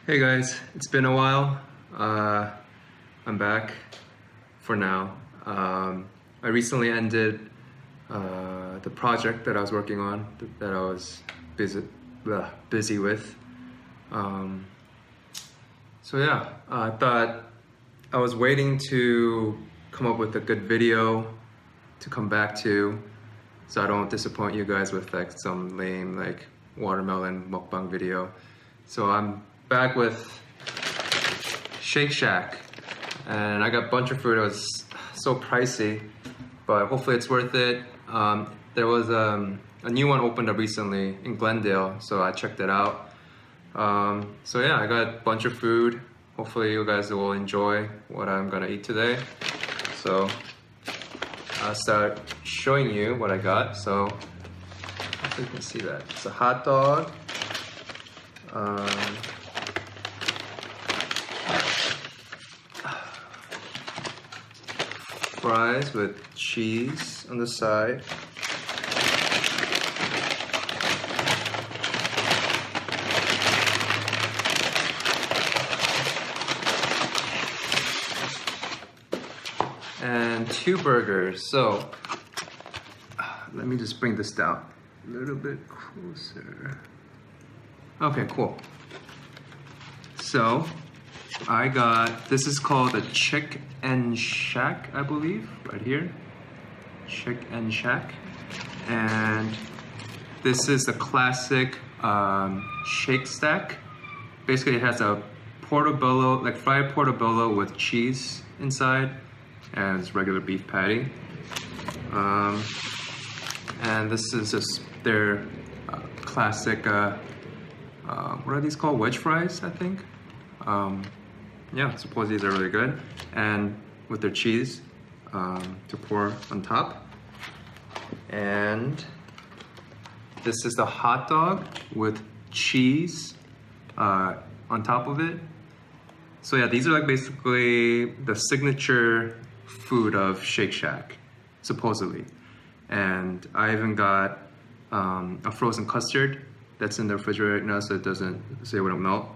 Hey guys, it's been a while. I'm back for now. I recently ended the project that I was working on, that I was busy with. So yeah, I thought I was waiting to come up with a good video to come back to, so I don't disappoint you guys with like some lame like watermelon mukbang video. So I'm back with Shake Shack, and I got a bunch of food. It was so pricey, but hopefully it's worth it. There was a new one opened up recently in Glendale, so I checked it out. So yeah, I got a bunch of food. Hopefully you guys will enjoy what I'm gonna eat today. So I'll start showing you what I got. So hopefully you can see that. It's a hot dog. Fries with cheese on the side. And 2 burgers. So let me just bring this down a little bit closer. Okay, cool. So I got, this is called a Shack, I believe, right here. Shack. And this is the classic shake stack. Basically it has a portobello, like fried portobello with cheese inside, and it's regular beef patty. And this is just their classic, what are these called? Wedge fries, I think. Yeah, suppose these are really good, and with their cheese to pour on top. And this is the hot dog with cheese on top of it. So yeah, these are like basically the signature food of Shake Shack, supposedly. And I even got a frozen custard that's in the refrigerator right now, so it doesn't say what it melt.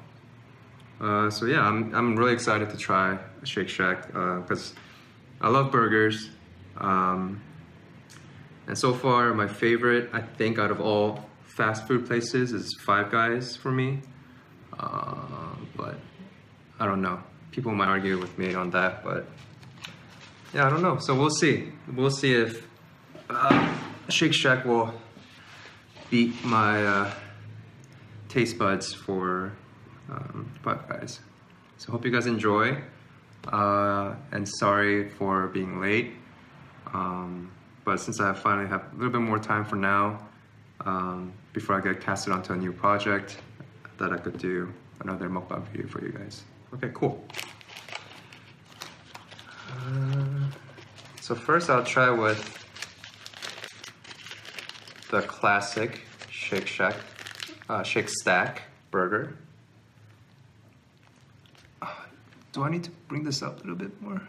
So yeah, I'm really excited to try Shake Shack because I love burgers. And so far, my favorite, I think, out of all fast food places is Five Guys for me. But I don't know. People might argue with me on that, but yeah, I don't know. So we'll see. We'll see if Shake Shack will beat my taste buds for Five Guys. So hope you guys enjoy, and sorry for being late, but since I finally have a little bit more time for now, before I get casted onto a new project, I thought I could do another mukbang video for you guys. Okay, cool. So first I'll try with the classic Shake Shack, Shake Stack burger. Do I need to bring this up a little bit more?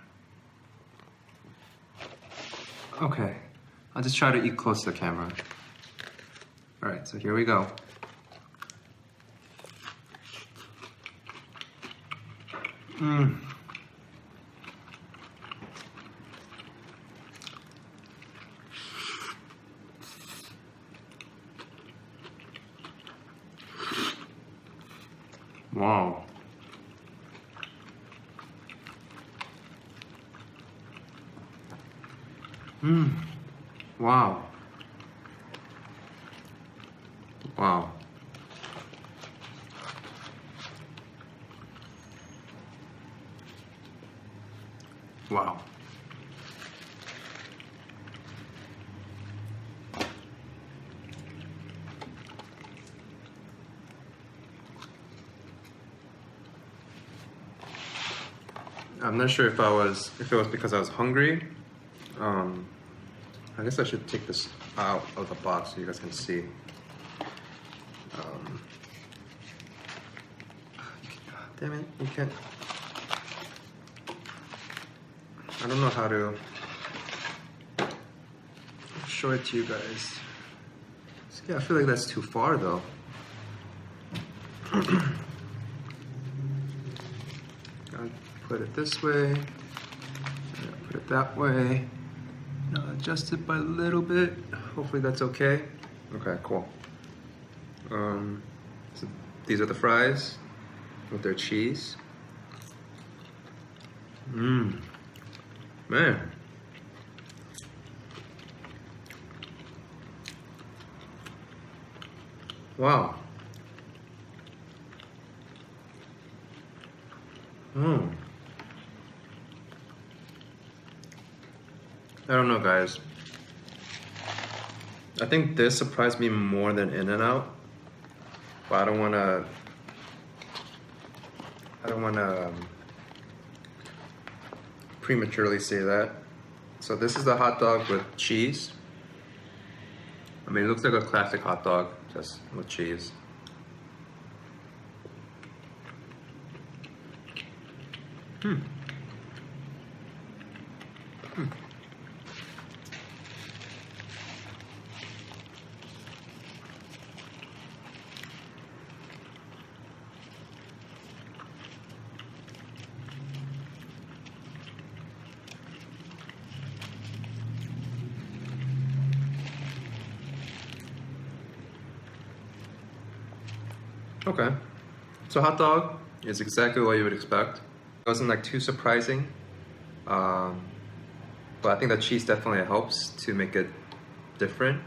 Okay, I'll just try to eat close to the camera. All right, so here we go. Wow. Wow. Wow. Wow. I'm not sure if it was because I was hungry. I guess I should take this out of the box so you guys can see. Damn it, you can't. I don't know how to show it to you guys. Yeah, I feel like that's too far though. put it this way, put it that way. Now adjust it by a little bit. Hopefully that's okay. Okay, cool. So these are the fries with their cheese. Man. Wow. I don't know, guys. I think this surprised me more than In-N-Out, but I don't wanna prematurely say that. So this is the hot dog with cheese. I mean, it looks like a classic hot dog, just with cheese. Okay, so hot dog is exactly what you would expect. It wasn't like too surprising, but I think the cheese definitely helps to make it different.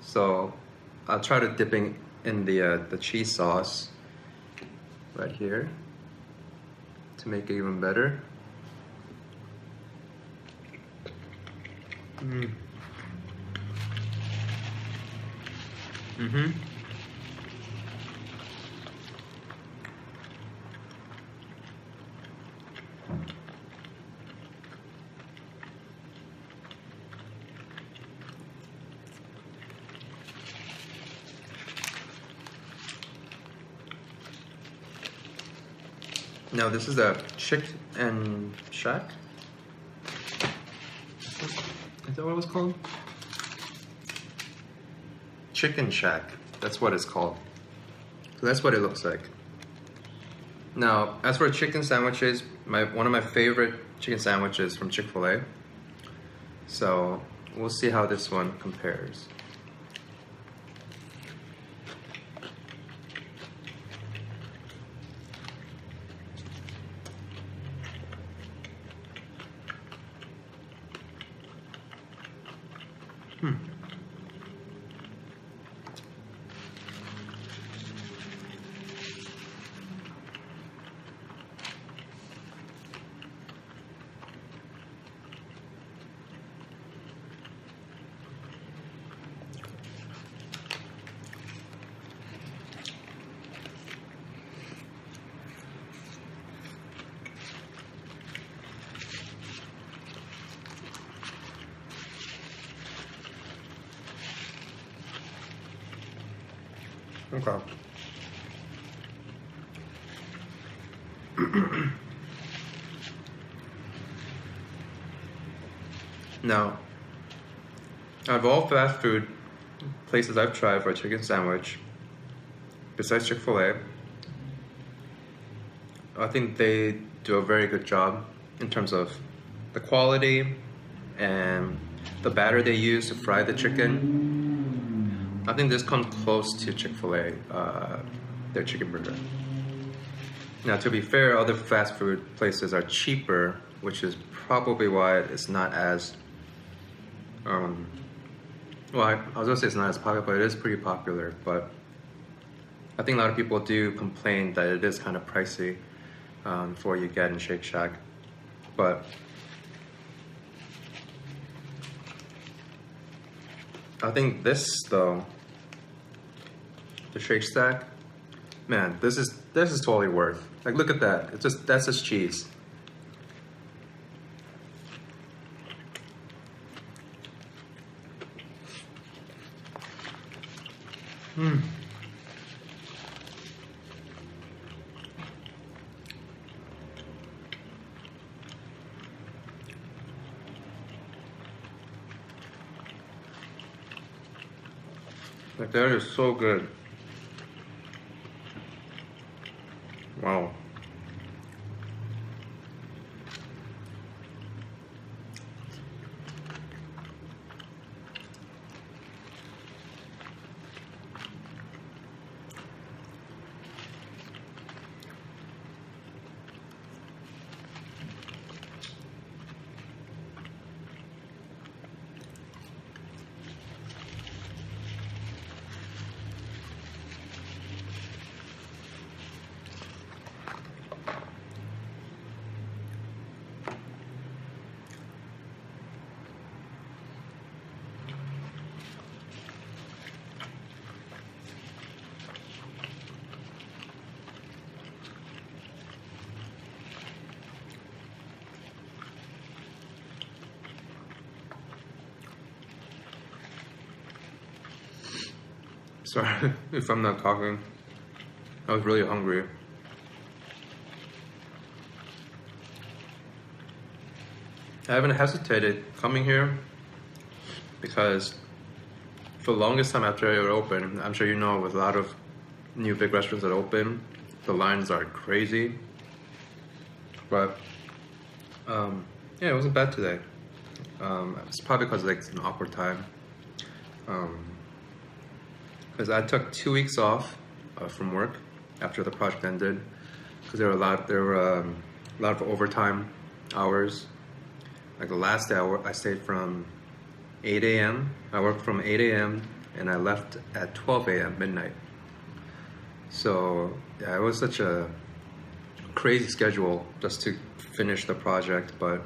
So I'll try to dipping in the cheese sauce right here to make it even better. Now this is a Chick and Shack. Is that what it was called? Chicken Shack. That's what it's called. So that's what it looks like. Now, as for chicken sandwiches, one of my favorite chicken sandwiches from Chick-fil-A. So we'll see how this one compares. Okay. Now, out of all fast food places I've tried for a chicken sandwich, besides Chick-fil-A, I think they do a very good job in terms of the quality and the batter they use to fry the chicken. I think this comes close to Chick-fil-A, their chicken burger. Now, to be fair, other fast food places are cheaper, which is probably why it's not as, well, I was gonna say it's not as popular, but it is pretty popular. But I think a lot of people do complain that it is kind of pricey for what you get in Shake Shack. But I think this though, the Shake Shack, man, this is totally worth. Like, look at that. It's just, that's just cheese. Like, that is so good. Wow. Sorry if I'm not talking. I was really hungry. I haven't hesitated coming here because for the longest time after it opened, I'm sure you know, with a lot of new big restaurants that open, the lines are crazy. But yeah, it wasn't bad today. It's probably because like, it's an awkward time. Because I took 2 weeks off from work after the project ended, because there were a lot of overtime hours. Like the last day I stayed from 8 a.m. I worked from 8 a.m. and I left at 12 a.m. midnight. So yeah, it was such a crazy schedule just to finish the project, but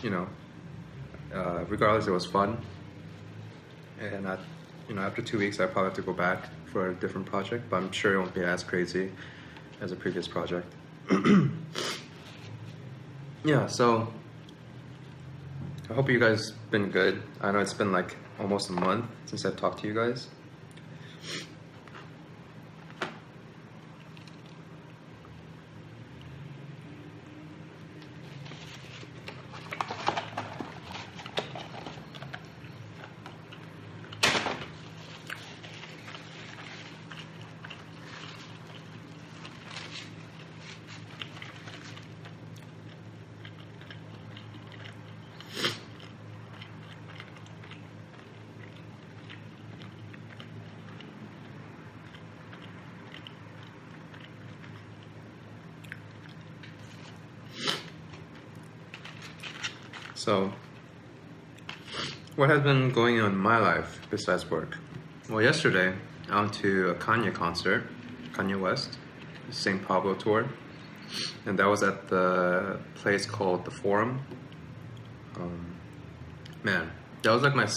you know, regardless, it was fun. And after 2 weeks, I probably have to go back for a different project, but I'm sure it won't be as crazy as a previous project. Yeah, so I hope you guys been good. I know it's been like almost a month since I've talked to you guys. So, what has been going on in my life besides work? Well, yesterday I went to a Kanye concert, Kanye West, St. Pablo tour, and that was at the place called the Forum. Man, that was like my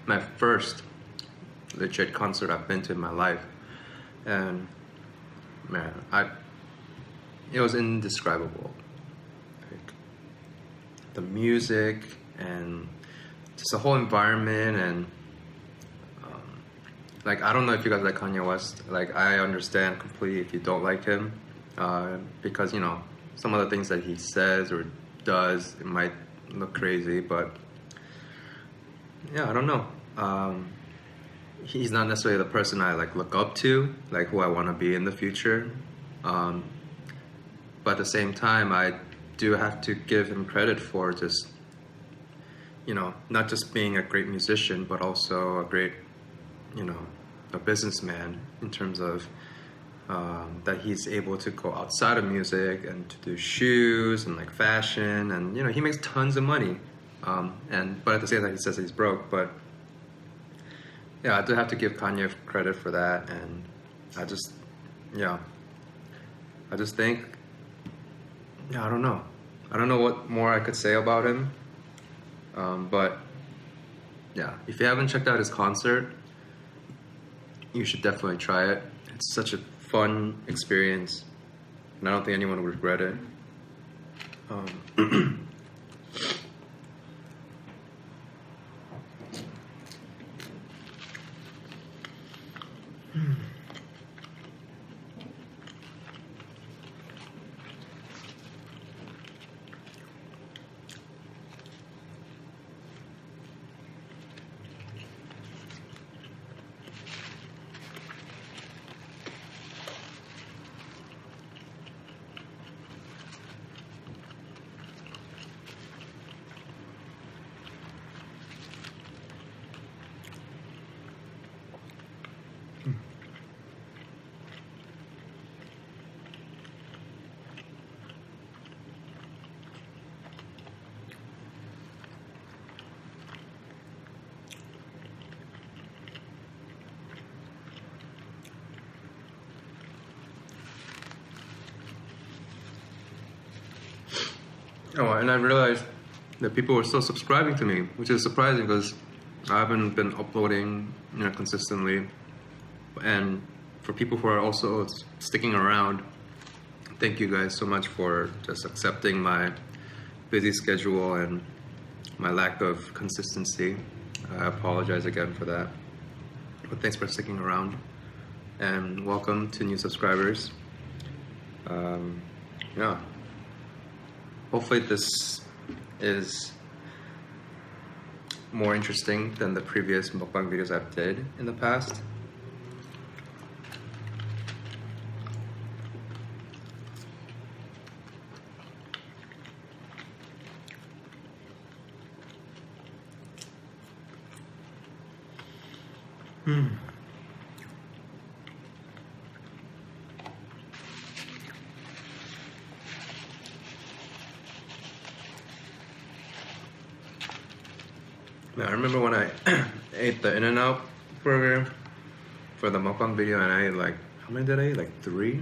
my first legit concert I've been to in my life, and man, it was indescribable. The music and just the whole environment, and like, I don't know if you guys like Kanye West. Like, I understand completely if you don't like him, because some of the things that he says or does, it might look crazy, but yeah, I don't know. He's not necessarily the person I like look up to, like who I want to be in the future, but at the same time, I do have to give him credit for just, not just being a great musician, but also a great, a businessman, in terms of that he's able to go outside of music and to do shoes and like fashion, and he makes tons of money, but at the same time he says he's broke. But yeah, I do have to give Kanye credit for that, and I just think, I don't know. I don't know what more I could say about him. But yeah, if you haven't checked out his concert, you should definitely try it. It's such a fun experience, and I don't think anyone would regret it. Oh, and I realized that people were still subscribing to me, which is surprising because I haven't been uploading, consistently. And for people who are also sticking around, thank you guys so much for just accepting my busy schedule and my lack of consistency. I apologize again for that. But thanks for sticking around, and welcome to new subscribers. Yeah, hopefully this is more interesting than the previous mukbang videos I've did in the past. Now, I remember when I ate the In-N-Out burger for the mukbang video, and I ate like, how many did I eat? Like 3?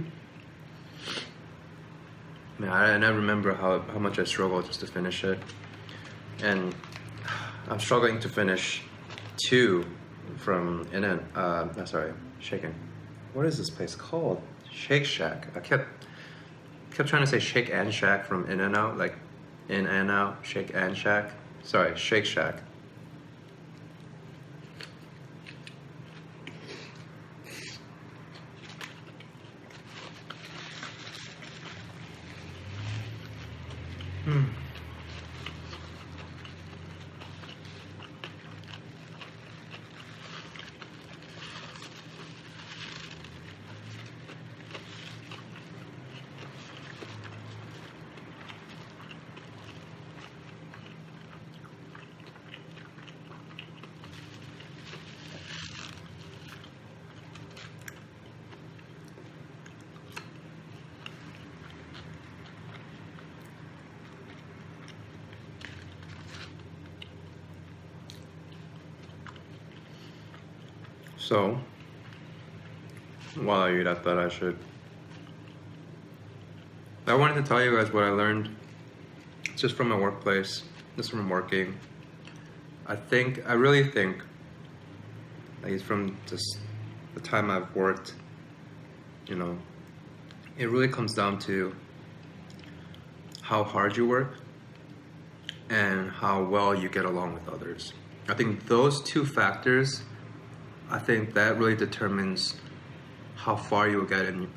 And I remember how much I struggled just to finish it. And I'm struggling to finish 2 from Shaken. What is this place called? Shake Shack. I kept trying to say Shake and Shack from In-N-Out, like In and Out, Shake and Shack. Sorry, Shake Shack. So, while I eat, I thought I wanted to tell you guys what I learned just from my workplace, just from working. I really think, like from just the time I've worked, it really comes down to how hard you work and how well you get along with others. I think those 2 factors, that really determines how far you will get in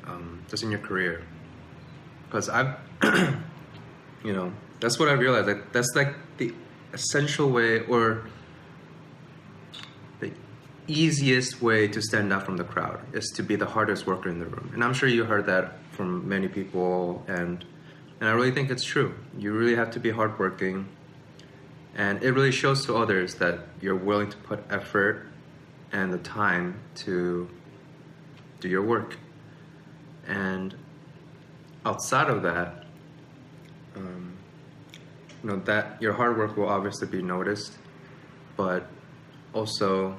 just in your career. Because that's what I realized. Like that's like the essential way or the easiest way to stand out from the crowd is to be the hardest worker in the room. And I'm sure you heard that from many people, and I really think it's true. You really have to be hardworking, and it really shows to others that you're willing to put effort and the time to do your work. And outside of that, that your hard work will obviously be noticed, but also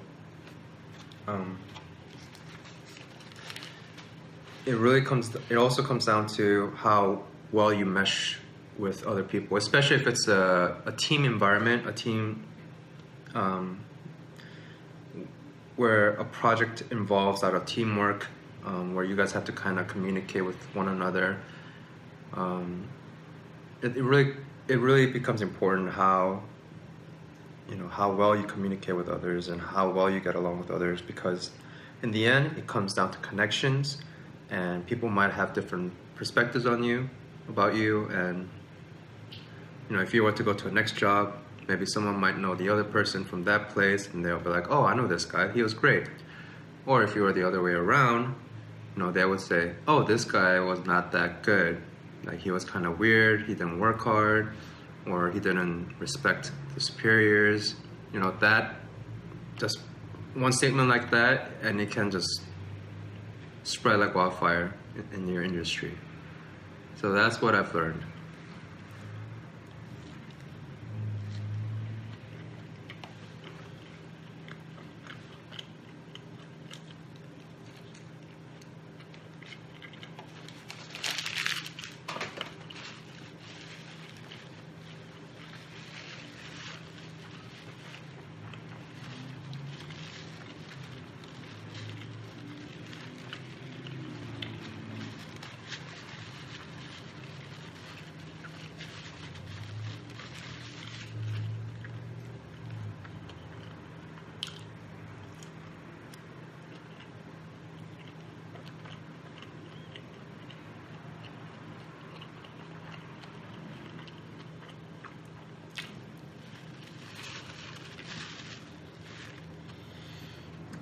it also comes down to how well you mesh with other people, especially if it's a team environment, a team where a project involves a lot of teamwork, where you guys have to kind of communicate with one another. It really becomes important how well you communicate with others and how well you get along with others, because in the end it comes down to connections, and people might have different perspectives about you, and if you were to go to a next job, maybe someone might know the other person from that place, and they'll be like, oh, I know this guy, he was great. Or if you were the other way around, they would say, oh, this guy was not that good. Like, he was kind of weird, he didn't work hard, or he didn't respect the superiors. That, just one statement like that, and it can just spread like wildfire in your industry. So that's what I've learned.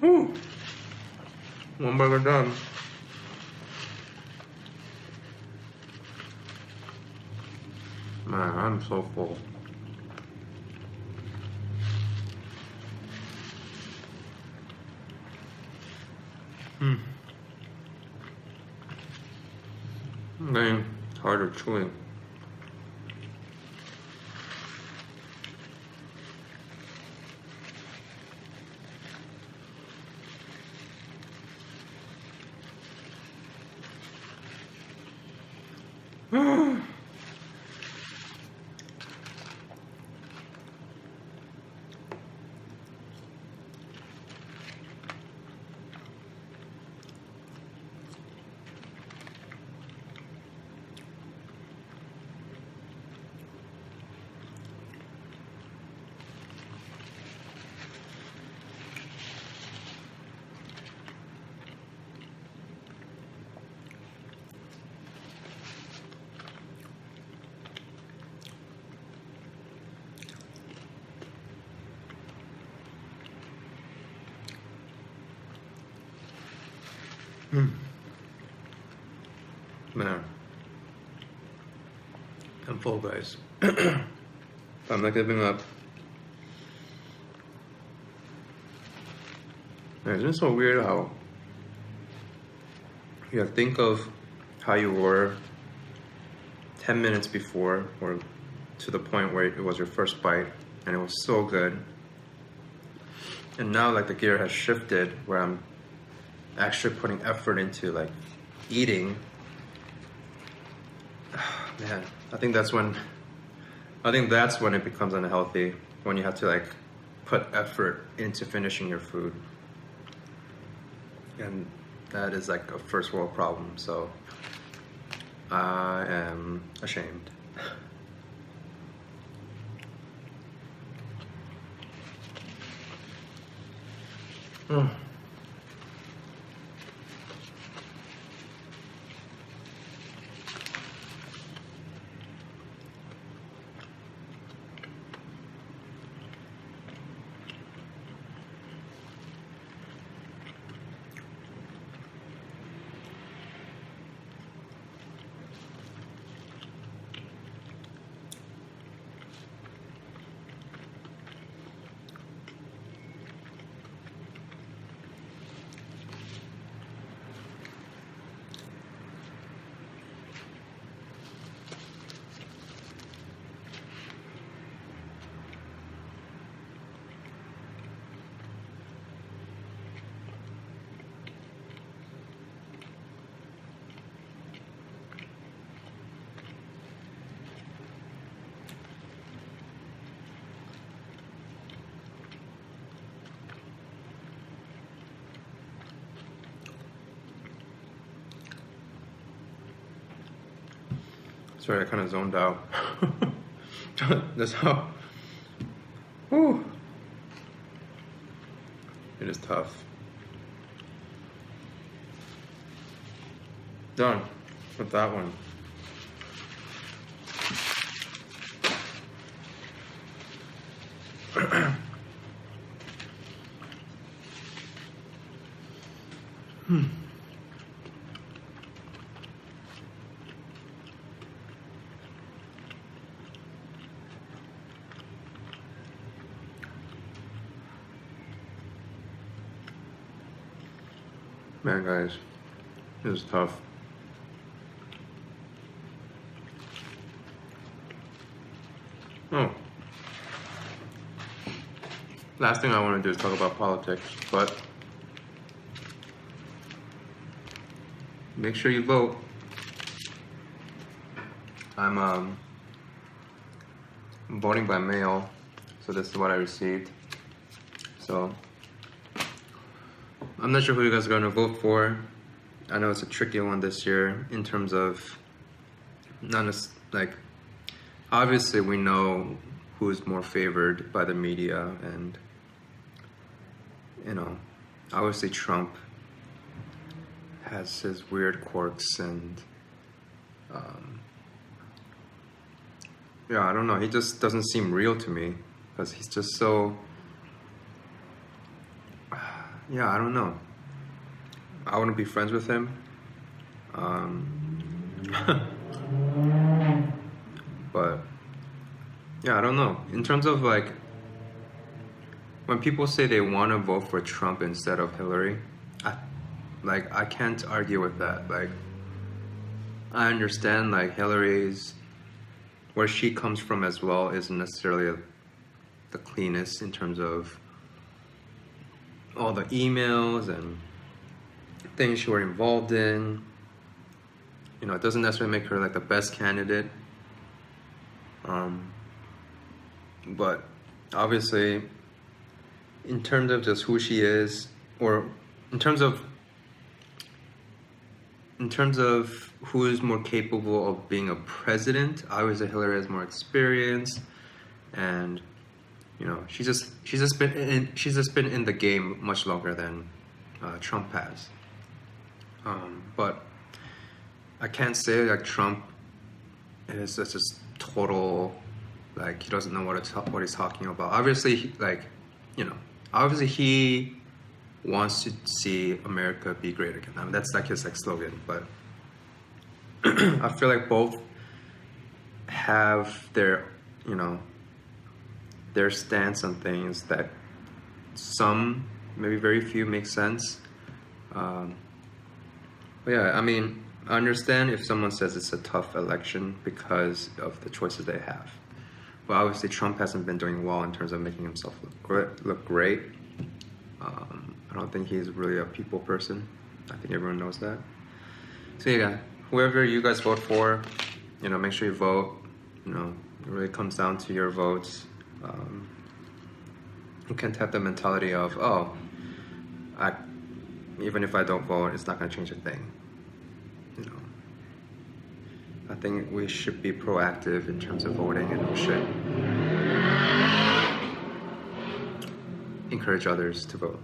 Whew. One burger done. Man, I'm so full. I'm getting tired of chewing. Man, I'm full, guys. I'm not giving up. Man, isn't it so weird how you think of how you were 10 minutes before, or to the point where it was your first bite and it was so good, and now like the gear has shifted where I'm actually putting effort into like eating. Man, I think that's when it becomes unhealthy, when you have to like put effort into finishing your food, and that is like a first world problem. So I am ashamed. Sorry, I kind of zoned out. That's how. Whew. It is tough. Done with that one. Man, guys, this is tough. Oh. Last thing I want to do is talk about politics, but make sure you vote. I'm voting by mail, so this is what I received. So I'm not sure who you guys are going to vote for. I know it's a tricky one this year in terms of obviously we know who's more favored by the media, and obviously Trump has his weird quirks, and I don't know, he just doesn't seem real to me, because he's just so yeah, I don't know. I want to be friends with him. But yeah, I don't know. In terms of like, when people say they want to vote for Trump instead of Hillary, I can't argue with that. Like, I understand like Hillary's, where she comes from as well, isn't necessarily the cleanest in terms of all the emails and things she were involved in. You know, it doesn't necessarily make her like the best candidate. But obviously, in terms of just who she is, or in terms of who is more capable of being a president, obviously Hillary has more experience, and you know, she's just been in the game much longer than Trump has. But I can't say like Trump is just total, like he doesn't know what he's talking about. Obviously, obviously he wants to see America be great again. I mean, that's like his like slogan. But I feel like both have their, you know, their stance on things that some, maybe very few, make sense. But yeah, I mean, I understand if someone says it's a tough election because of the choices they have. But obviously Trump hasn't been doing well in terms of making himself look great. I don't think he's really a people person. I think everyone knows that. So yeah, whoever you guys vote for, you know, make sure you vote. You know, it really comes down to your votes. You can't have the mentality of, oh, even if I don't vote, it's not going to change a thing. You know, I think we should be proactive in terms of voting, and we should encourage others to vote.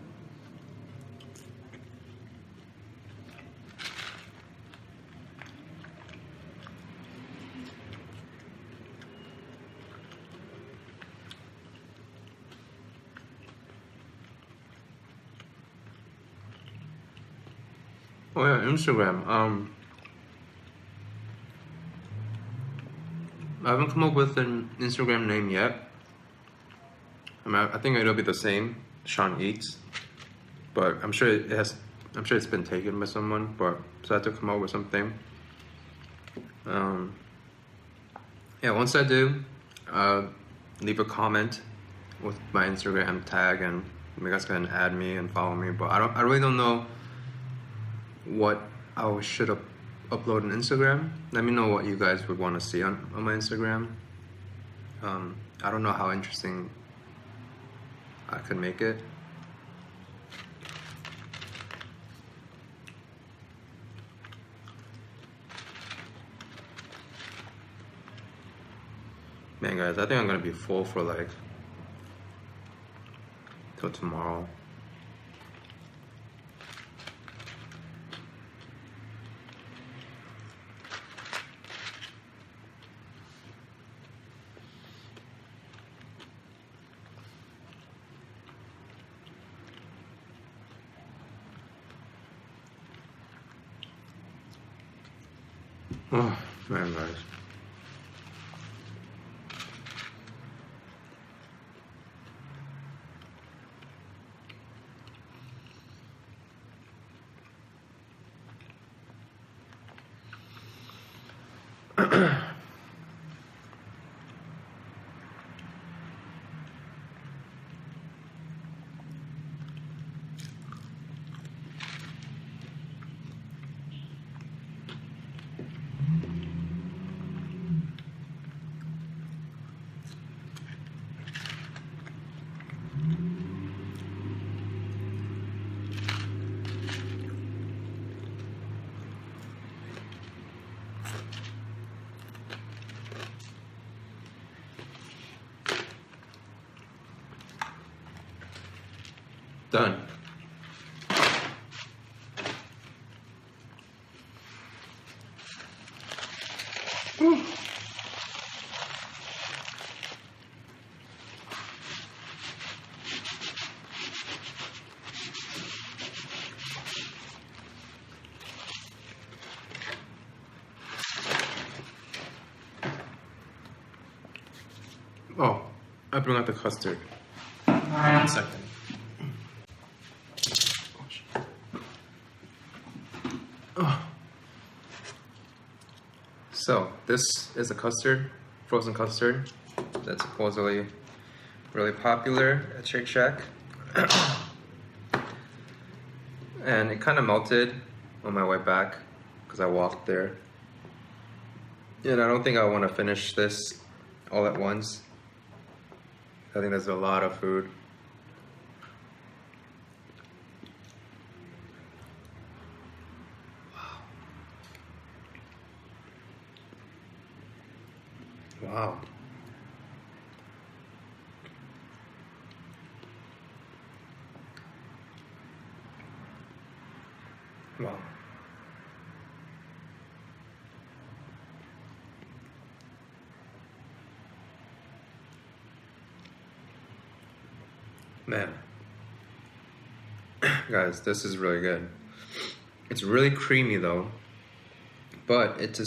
Oh yeah, Instagram. I haven't come up with an Instagram name yet. I think it'll be the same, 샨Eats, but I'm sure it's been taken by someone. But so I have to come up with something. Yeah, once I do, leave a comment with my Instagram tag, and you guys can add me and follow me. But I really don't know what I should upload on Instagram. Let me know what you guys would want to see on my Instagram. I don't know how interesting I could make it. Man, guys, I think I'm gonna be full for like till tomorrow. Oh, man, guys. Done. Whew. Oh, I bring out the custard. 1 second. Oh. So this is a custard, frozen custard, that's supposedly really popular at Shake Shack. And it kind of melted on my way back because I walked there. And I don't think I want to finish this all at once. I think there's a lot of food. Wow. Wow. Man. Guys, this is really good. It's really creamy though, but it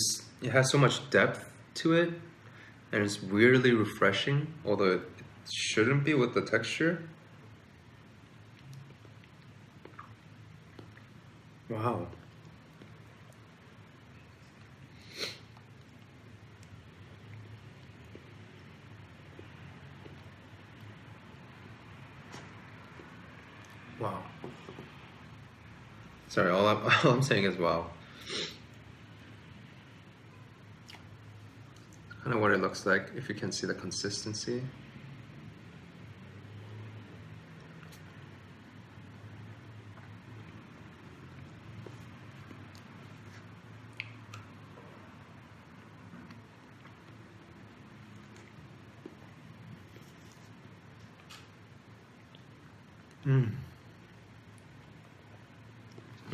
has so much depth to it, and it's weirdly refreshing, although it shouldn't be with the texture. Wow. Wow. Sorry, all I'm saying is wow. Kind of what it looks like, if you can see the consistency.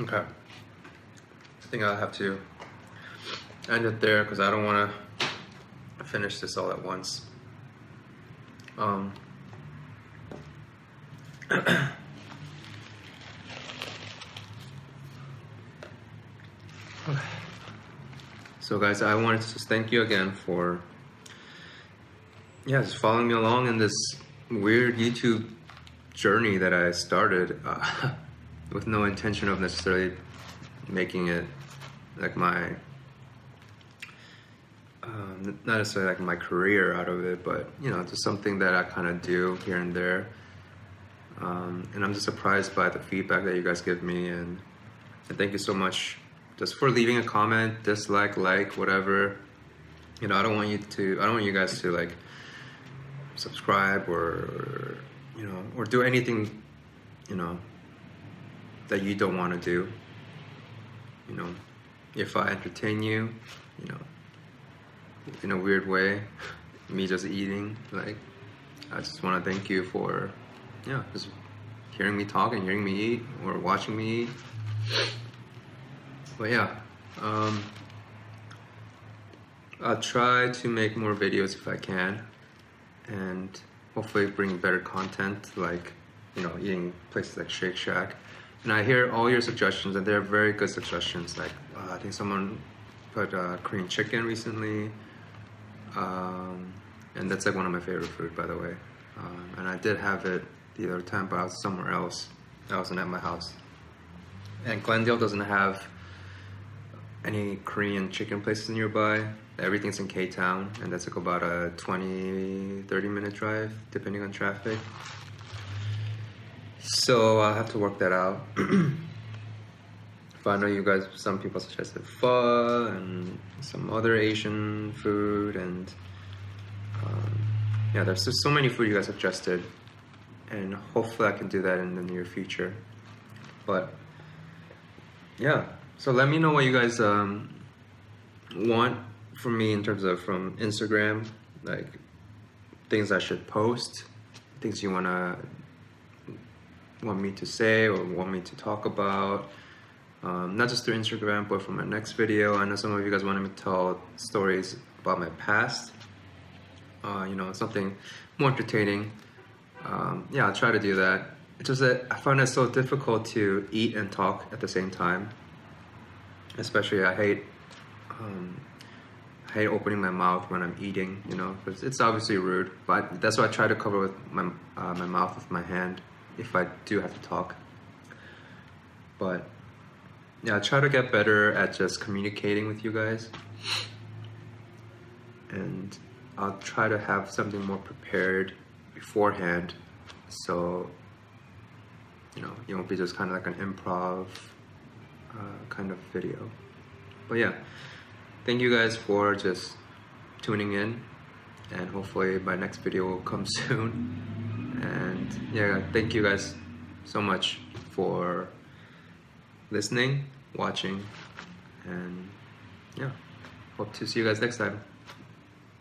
Okay. I think I'll have to end it there because I don't want to finish this all at once. So guys, I wanted to just thank you again for just following me along in this weird YouTube journey that I started with no intention of necessarily making it like my not necessarily like my career out of it, but you know, just something that I kind of do here and there. And I'm just surprised by the feedback that you guys give me, and thank you so much just for leaving a comment, dislike, like, whatever. You know, I don't want you guys to like subscribe or you know, or do anything, you know, that you don't want to do. You know, if I entertain you, you know, in a weird way, me just eating, like, I just want to thank you for, just hearing me talk and hearing me eat, or watching me eat. But yeah, I'll try to make more videos if I can, and hopefully bring better content, like, you know, eating places like Shake Shack. And I hear all your suggestions, and they're very good suggestions. Like, I think someone put Korean chicken recently, and that's like one of my favorite food, by the way. And I did have it the other time, but I was somewhere else. I wasn't at my house. And Glendale doesn't have any Korean chicken places nearby. Everything's in K-Town, and that's like about a 20-30 minute drive, depending on traffic. So I'll have to work that out. But I know you guys, some people suggested pho and some other Asian food, and there's just so many food you guys suggested, and hopefully I can do that in the near future. But yeah, so let me know what you guys want from me in terms of from Instagram, like things I should post, things you want me to say or want me to talk about, not just through Instagram, but from my next video. I know some of you guys wanted me to tell stories about my past, you know, something more entertaining. I'll try to do that. It's just that I find it so difficult to eat and talk at the same time. Especially I hate hate opening my mouth when I'm eating, you know, because it's obviously rude. But that's why I try to cover with my my mouth with my hand if I do have to talk. But yeah, I try to get better at just communicating with you guys, and I'll try to have something more prepared beforehand, so you know, it won't be just kind of like an improv kind of video. But yeah, thank you guys for just tuning in, and hopefully my next video will come soon. And yeah, thank you guys so much for listening, watching, and yeah, hope to see you guys next time.